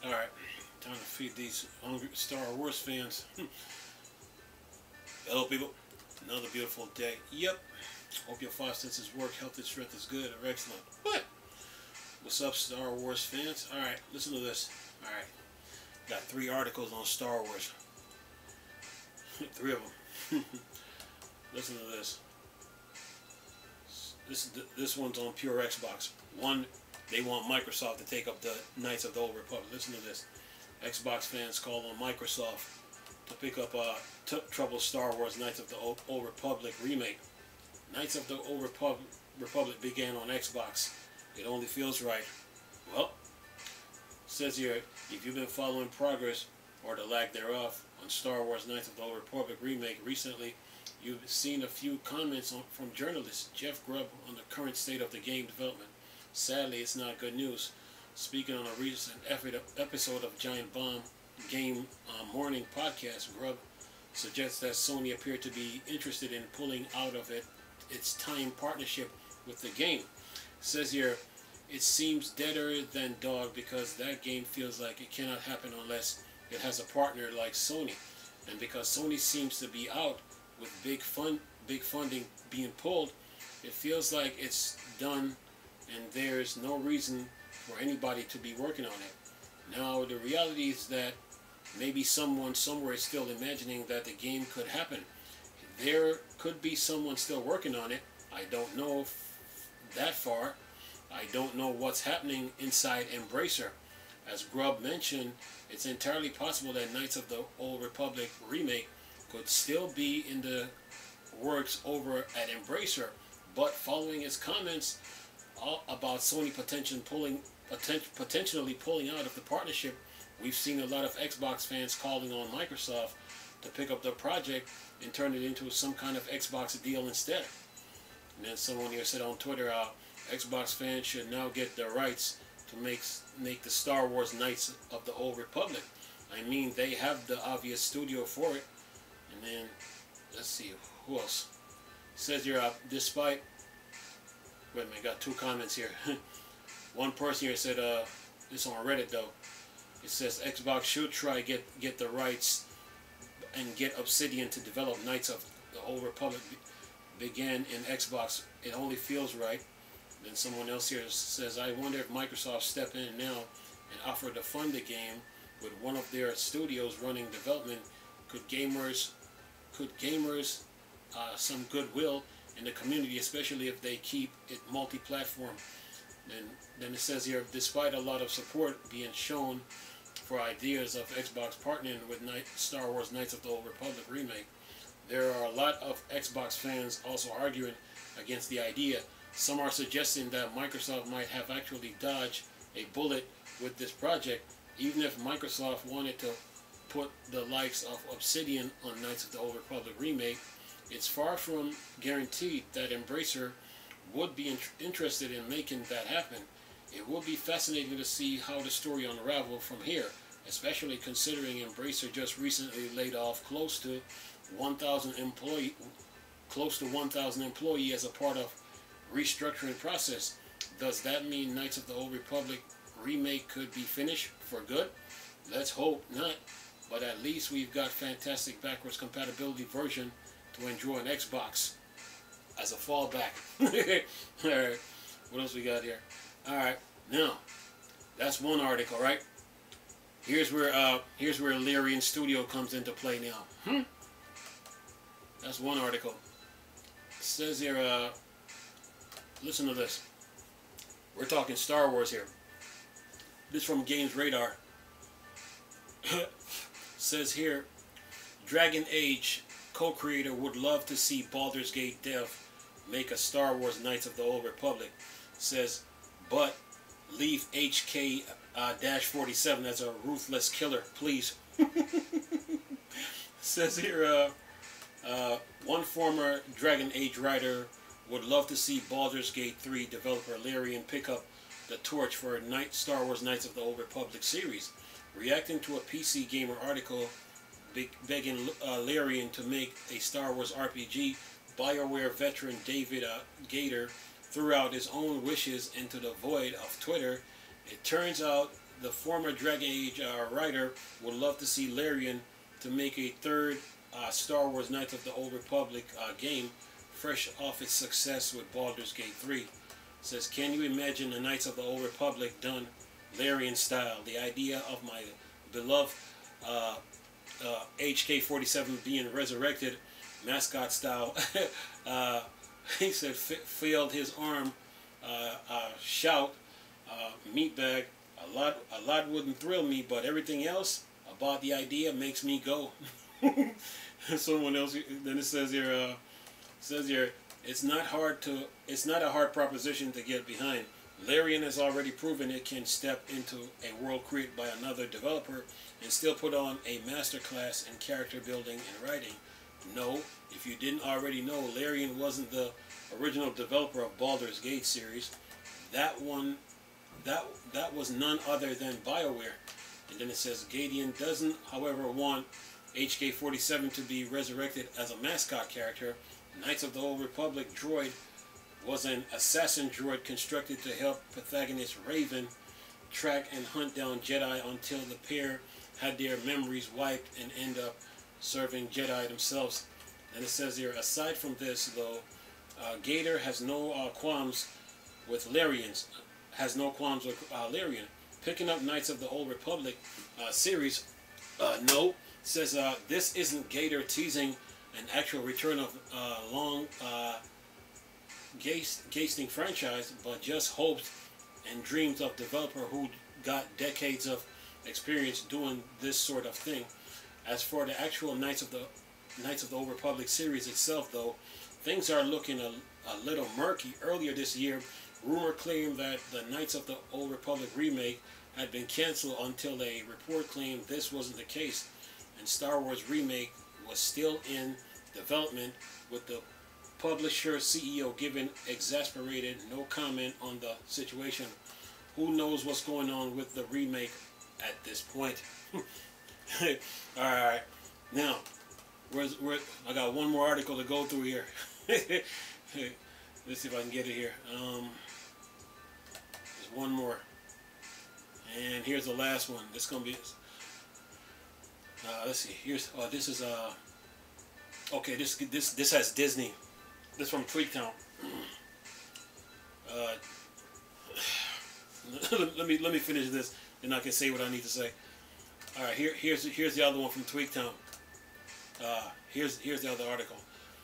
Alright, time to feed these hungry Star Wars fans. Hello, people. Another beautiful day. Yep. Hope your five senses work, health and strength is good or excellent. What? What's up, Star Wars fans? Alright, listen to this. Alright. Got 3 articles on Star Wars. 3 of them. Listen to this. This one's on Pure Xbox. One, they want Microsoft to take up the Knights of the Old Republic. Listen to this. Xbox fans call on Microsoft to pick up troubled Star Wars Knights of the Old Republic remake. Knights of the Old Republic began on Xbox. It only feels right. Well, says here, if you've been following progress, or the lack thereof, on Star Wars Knights of the Old Republic remake recently, you've seen a few comments from journalist Jeff Grubb on the current state of the game development. Sadly, it's not good news. Speaking on a recent episode of Giant Bomb Game Morning podcast, Grubb suggests that Sony appeared to be interested in pulling out of its time partnership with the game. Says here, it seems deader than dog because that game feels like it cannot happen unless it has a partner like Sony. And because Sony seems to be out with big funding being pulled, it feels like it's done and there's no reason for anybody to be working on it. Now, the reality is that maybe someone somewhere is still imagining that the game could happen. There could be someone still working on it. I don't know that far. I don't know what's happening inside Embracer. As Grubb mentioned, it's entirely possible that Knights of the Old Republic remake could still be in the works over at Embracer, but following his comments about Sony potentially pulling out of the partnership, we've seen a lot of Xbox fans calling on Microsoft to pick up the project and turn it into some kind of Xbox deal instead. And then someone here said on Twitter, Xbox fans should now get the rights to make the Star Wars Knights of the Old Republic. I mean, they have the obvious studio for it. And then, let's see, who else? It says here, despite... Wait a minute, got 2 comments here. One person here said, this on Reddit though. It says Xbox should try get the rights and get Obsidian to develop Knights of the Old Republic. Began in Xbox. It only feels right. Then someone else here says, I wonder if Microsoft step in now and offer to fund the game with one of their studios running development. Could gamers some goodwill in the community, especially if they keep it multi-platform. Then it says here, despite a lot of support being shown for ideas of Xbox partnering with Star Wars Knights of the Old Republic remake, there are a lot of Xbox fans also arguing against the idea. Some are suggesting that Microsoft might have actually dodged a bullet with this project, even if Microsoft wanted to put the likes of Obsidian on Knights of the Old Republic remake. It's far from guaranteed that Embracer would be interested in making that happen. It would be fascinating to see how the story unravels from here, especially considering Embracer just recently laid off close to 1,000 employees as a part of restructuring process. Does that mean Knights of the Old Republic remake could be finished for good? Let's hope not, but at least we've got fantastic backwards compatibility version to enjoy on Xbox as a fallback. Alright, what else we got here? Alright, now, that's one article, right? Here's where Larian Studio comes into play now. That's one article. It says here, listen to this. We're talking Star Wars here. This from Games Radar. Says here, Dragon Age co-creator would love to see Baldur's Gate dev make a Star Wars Knights of the Old Republic. Says, but leave HK-47 as a ruthless killer, please. Says here, one former Dragon Age writer would love to see Baldur's Gate 3 developer Larian pick up the torch for Star Wars Knights of the Old Republic series. Reacting to a PC Gamer article begging Larian to make a Star Wars RPG, BioWare veteran David Gator threw out his own wishes into the void of Twitter. It turns out the former Dragon Age writer would love to see Larian to make a third Star Wars Knights of the Old Republic game, fresh off its success with Baldur's Gate 3. It says, can you imagine the Knights of the Old Republic done Larian style? The idea of my beloved HK-47 being resurrected mascot style. He said, failed his arm shout, meatbag. A lot wouldn't thrill me, but everything else about the idea makes me go. Someone else. Then it says here, it's not a hard proposition to get behind. Larian has already proven it can step into a world created by another developer and still put on a masterclass in character building and writing. No, if you didn't already know, Larian wasn't the original developer of Baldur's Gate series. That was none other than BioWare. And then it says, Gadian doesn't, however, want HK-47 to be resurrected as a mascot character. Knights of the Old Republic droid was an assassin droid constructed to help protagonist Raven track and hunt down Jedi until the pair had their memories wiped and end up serving Jedi themselves. And it says here, aside from this, though, Gator has no qualms with Larian. Picking up Knights of the Old Republic series, no. Says this isn't Gator teasing an actual return of long gasting franchise, but just hopes and dreams of developer who got decades of experience doing this sort of thing. As for the actual Knights of the Old Republic series itself, though, things are looking a little murky. Earlier this year, rumor claimed that the Knights of the Old Republic remake had been canceled until a report claimed this wasn't the case, and Star Wars Remake was still in development, with the publisher CEO giving exasperated no comment on the situation. Who knows what's going on with the remake at this point? Alright, now, I got one more article to go through here. Let's see if I can get it here. There's one more. And here's the last one. This is going to be... let's see. Here's... this is... okay, this has Disney. This from TweakTown. let me finish this, and I can say what I need to say. All right, here's the other one from TweakTown. Here's the other article.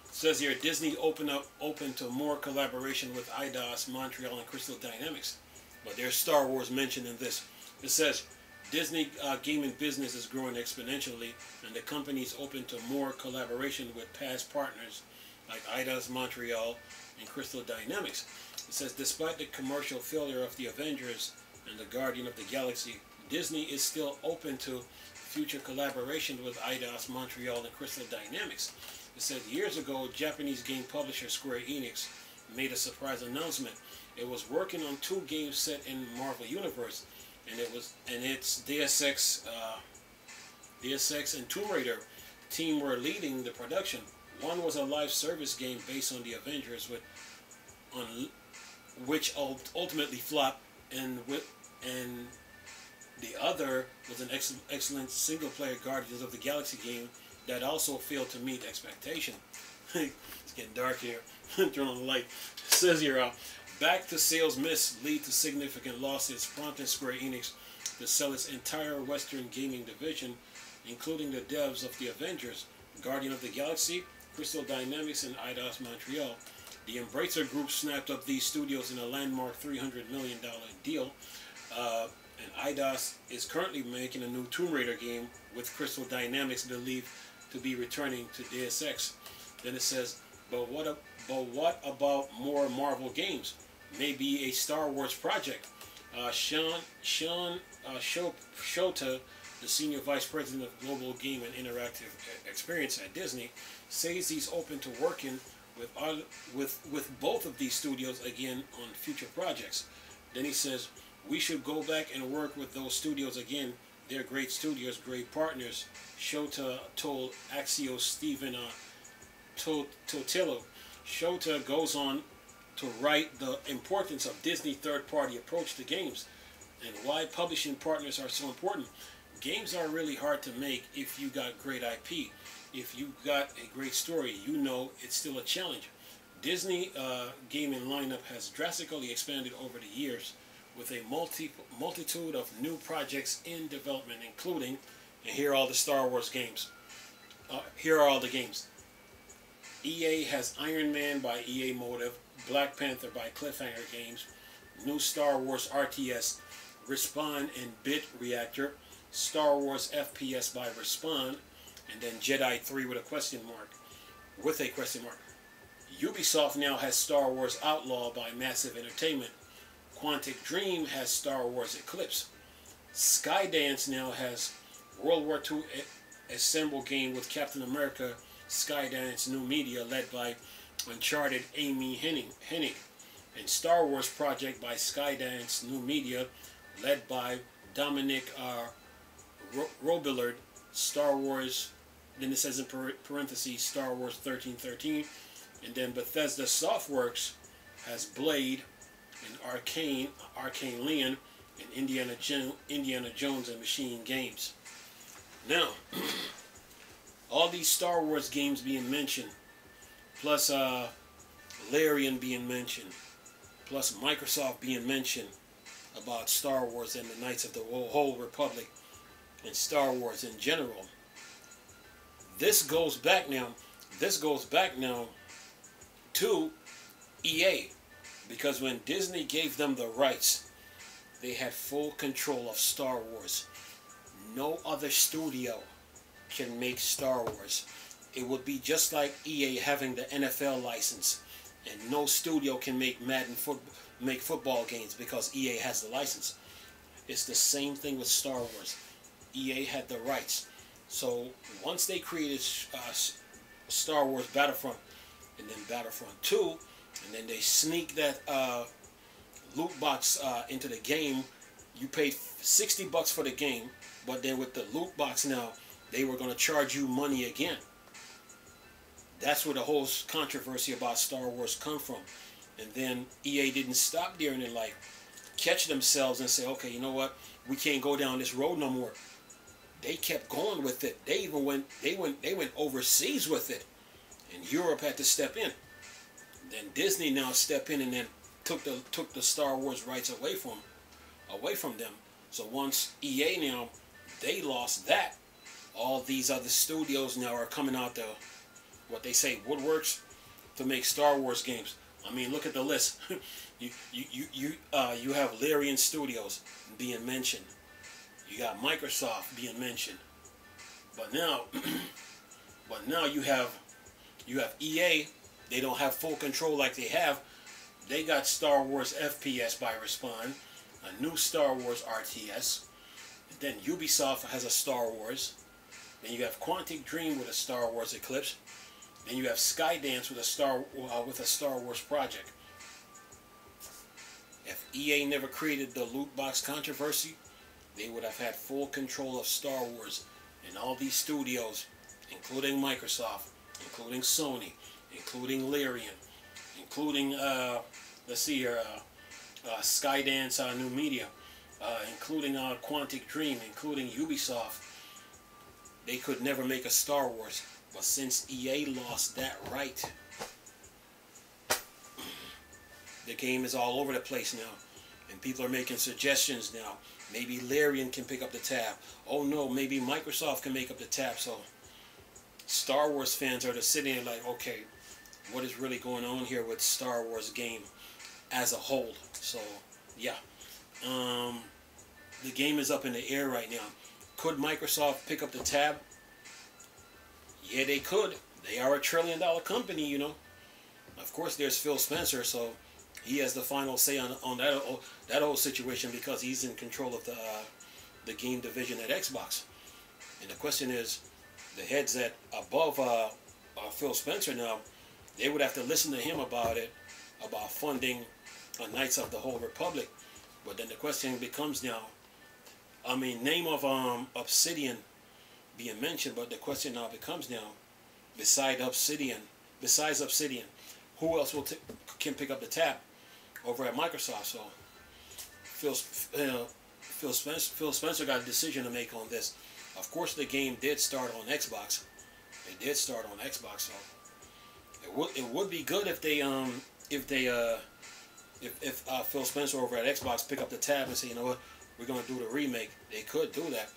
It says here, Disney open to more collaboration with Eidos, Montreal, and Crystal Dynamics. But there's Star Wars mentioned in this. It says Disney gaming business is growing exponentially, and the company is open to more collaboration with past partners like Eidos, Montreal, and Crystal Dynamics. It says despite the commercial failure of the Avengers and the Guardian of the Galaxy, Disney is still open to future collaboration with Eidos, Montreal, and Crystal Dynamics. It said years ago, Japanese game publisher Square Enix made a surprise announcement. It was working on 2 games set in Marvel Universe, and its Deus Ex and Tomb Raider team were leading the production. One was a live service game based on the Avengers, which ultimately flopped, and the other was an excellent single-player Guardians of the Galaxy game that also failed to meet expectation. It's getting dark here. Turn on the light. It says here, back to sales miss lead to significant losses, prompting Square Enix to sell its entire Western gaming division, including the devs of the Avengers, Guardian of the Galaxy, Crystal Dynamics, and Eidos Montreal. The Embracer Group snapped up these studios in a landmark $300 million deal. And Eidos is currently making a new Tomb Raider game, with Crystal Dynamics believed to be returning to Deus Ex. Then it says, but what about more Marvel games? Maybe a Star Wars project. Sean Shota, the Senior Vice President of Global Game and Interactive Experience at Disney, says he's open to working with both of these studios again on future projects. Then he says, we should go back and work with those studios again. They're great studios, great partners. Shota told Axios Stephen Totillo. Shota goes on to write the importance of Disney third-party approach to games. and why publishing partners are so important. Games are really hard to make if you got great IP. If you got a great story, you know it's still a challenge. Disney gaming lineup has drastically expanded over the years with a multitude of new projects in development, including, and here are all the Star Wars games. Here are all the games. EA has Iron Man by EA Motive, Black Panther by Cliffhanger Games, new Star Wars RTS, Respawn and Bit Reactor, Star Wars FPS by Respawn, and then Jedi 3 with a question mark. Ubisoft now has Star Wars Outlaw by Massive Entertainment. Quantic Dream has Star Wars Eclipse. Skydance now has World War II assemble game with Captain America Skydance New Media led by Uncharted Amy Hennig. And Star Wars Project by Skydance New Media led by Dominic Robillard. Star Wars, then it says in parentheses, Star Wars 1313. And then Bethesda Softworks has Blade and Arcane Leon, and Indiana Jones and Machine Games. Now, all these Star Wars games being mentioned, plus Larian being mentioned, plus Microsoft being mentioned about Star Wars and the Knights of the Whole Republic and Star Wars in general. This goes back now to EA, because when Disney gave them the rights, they had full control of Star Wars. No other studio can make Star Wars. It would be just like EA having the NFL license, and no studio can make make football games because EA has the license. It's the same thing with Star Wars. EA had the rights. So once they created Star Wars Battlefront, and then Battlefront 2, and then they sneak that loot box into the game. You paid $60 for the game, but then with the loot box now, they were going to charge you money again. That's where the whole controversy about Star Wars come from. And then EA didn't stop there and then like catch themselves and say, okay, you know what? We can't go down this road no more. They kept going with it. They even went overseas with it. And Europe had to step in. Then Disney now stepped in and then took the Star Wars rights away from them. So once EA now, they lost that, all these other studios now are coming out the, what they say, woodworks to make Star Wars games. I mean, look at the list. You have Larian Studios being mentioned. You got Microsoft being mentioned. But now you have EA. They don't have full control like they have. They got Star Wars FPS by Respawn, a new Star Wars RTS. Then Ubisoft has a Star Wars. Then you have Quantic Dream with a Star Wars Eclipse. Then you have Skydance with a Star Wars project. If EA never created the loot box controversy, they would have had full control of Star Wars and all these studios, including Microsoft, including Sony, including Larian, including let's see here, Skydance New Media, including Quantic Dream, including Ubisoft. They could never make a Star Wars. But since EA lost that right, the game is all over the place now. And people are making suggestions now. Maybe Larian can pick up the tab. Oh no, maybe Microsoft can make up the tab. So Star Wars fans are just sitting there like, okay, what is really going on here with Star Wars game as a whole? So yeah, the game is up in the air right now. Could Microsoft pick up the tab? Yeah, they could. They are a $1 trillion company, you know. Of course, there's Phil Spencer, so he has the final say on that whole situation because he's in control of the game division at Xbox. And the question is, the heads that above Phil Spencer now, they would have to listen to him about it, about funding Knights of the Whole Republic. But then the question becomes now, I mean, name of Obsidian being mentioned, but the question now becomes now, besides Obsidian, who else can pick up the tab over at Microsoft? So Phil Spencer got a decision to make on this. Of course, the game did start on Xbox. It did start on Xbox, so it would be good if Phil Spencer over at Xbox pick up the tab and say, you know what, we're gonna do the remake. They could do that.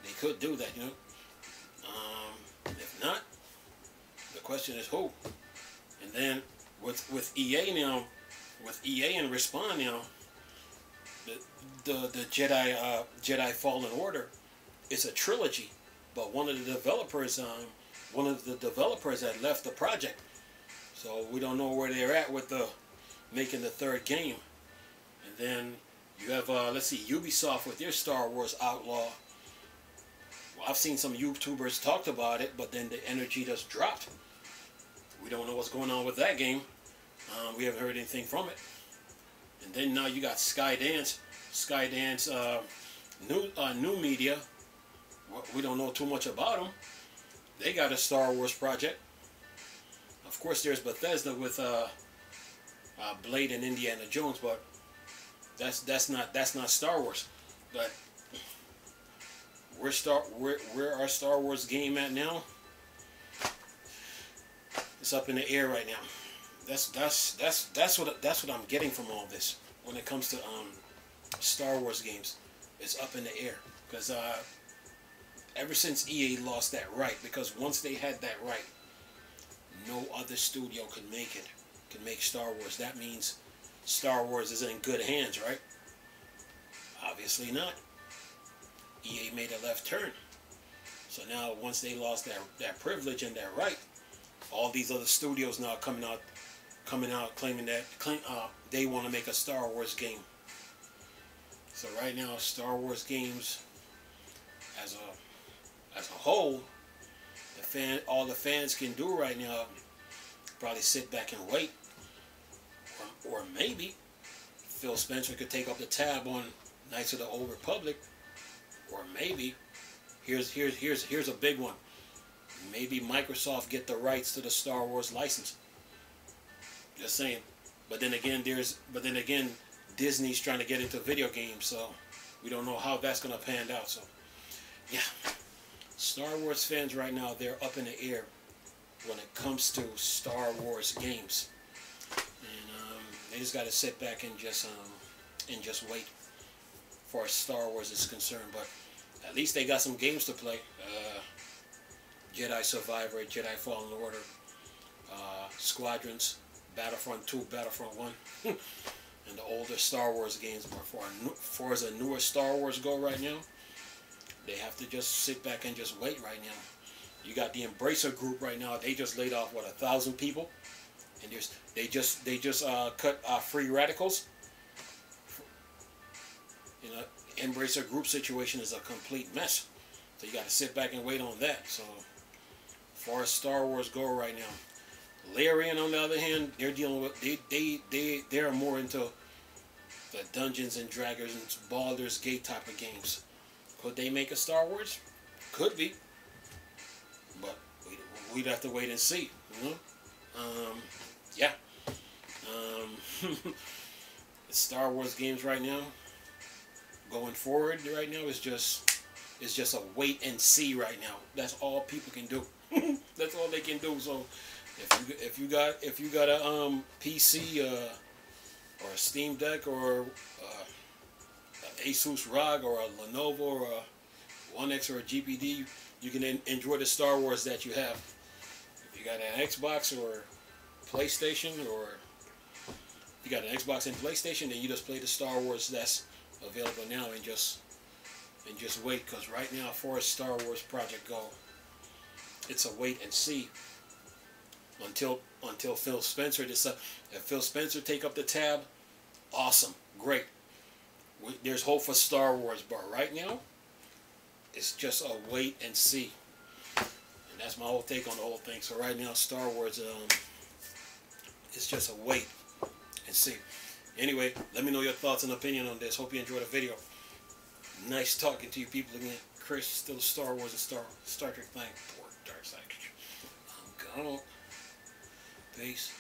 They could do that, you know. If not, the question is who. And then with EA now, with EA and Respawn now, the Jedi Fallen Order, it's a trilogy, but one of the developers had left the project, so we don't know where they're at with the making the third game. And then you have let's see, Ubisoft with their Star Wars Outlaw. Well, I've seen some YouTubers talked about it, but then the energy just dropped. We don't know what's going on with that game. We haven't heard anything from it. And then now you got Skydance. Skydance, new media. We don't know too much about them. They got a Star Wars project. Of course, there's Bethesda with Blade and Indiana Jones, but that's not Star Wars. But where our Star Wars game at now? It's up in the air right now. That's what I'm getting from all this when it comes to Star Wars games. It's up in the air because ever since EA lost that right, because once they had that right, no other studio can make it, can make Star Wars. That means Star Wars is in good hands, right? Obviously not. EA made a left turn. So now once they lost that privilege and that right, all these other studios now coming out claiming that they want to make a Star Wars game. So right now, Star Wars games as a whole, all the fans can do right now, probably sit back and wait, or maybe Phil Spencer could take up the tab on Knights of the Old Republic, or maybe here's a big one. Maybe Microsoft get the rights to the Star Wars license. Just saying. But then again, Disney's trying to get into video games, so we don't know how that's gonna pan out. So yeah, Star Wars fans right now, they're up in the air when it comes to Star Wars games, and they just got to sit back and just wait for Star Wars is concerned. But at least they got some games to play. Jedi Survivor, Jedi Fallen Order, Squadrons, Battlefront 2, Battlefront 1, and the older Star Wars games. But far as a newer Star Wars go right now, they have to just sit back and just wait right now. You got the Embracer Group right now. They just laid off, what, 1,000 people? And they just cut free radicals. You know, Embracer Group situation is a complete mess. So you got to sit back and wait on that. So as far as Star Wars go right now, Larian on the other hand, they're dealing with they're more into the Dungeons and Dragons, Baldur's Gate type of games. Could they make a Star Wars? Could be, but we'd have to wait and see. You know, yeah. The Star Wars games right now, going forward right now, is just a wait and see right now. That's all people can do. That's all they can do. So if you got a PC or a Steam Deck or an Asus ROG or a Lenovo or a One X or a GPD, you can enjoy the Star Wars that you have. If you got an Xbox or PlayStation, or if you got an Xbox and PlayStation, then you just play the Star Wars that's available now and just wait. Because right now, for a Star Wars project go, it's a wait and see until Phil Spencer decides. If Phil Spencer take up the tab, awesome, great. There's hope for Star Wars, but right now, it's just a wait and see. And that's my whole take on the whole thing. So right now, Star Wars, it's just a wait and see. Anyway, let me know your thoughts and opinion on this. Hope you enjoyed the video. Nice talking to you people again. Chris, still Star Wars and Star Trek thing. Poor Dark Side. I'm gone. Peace.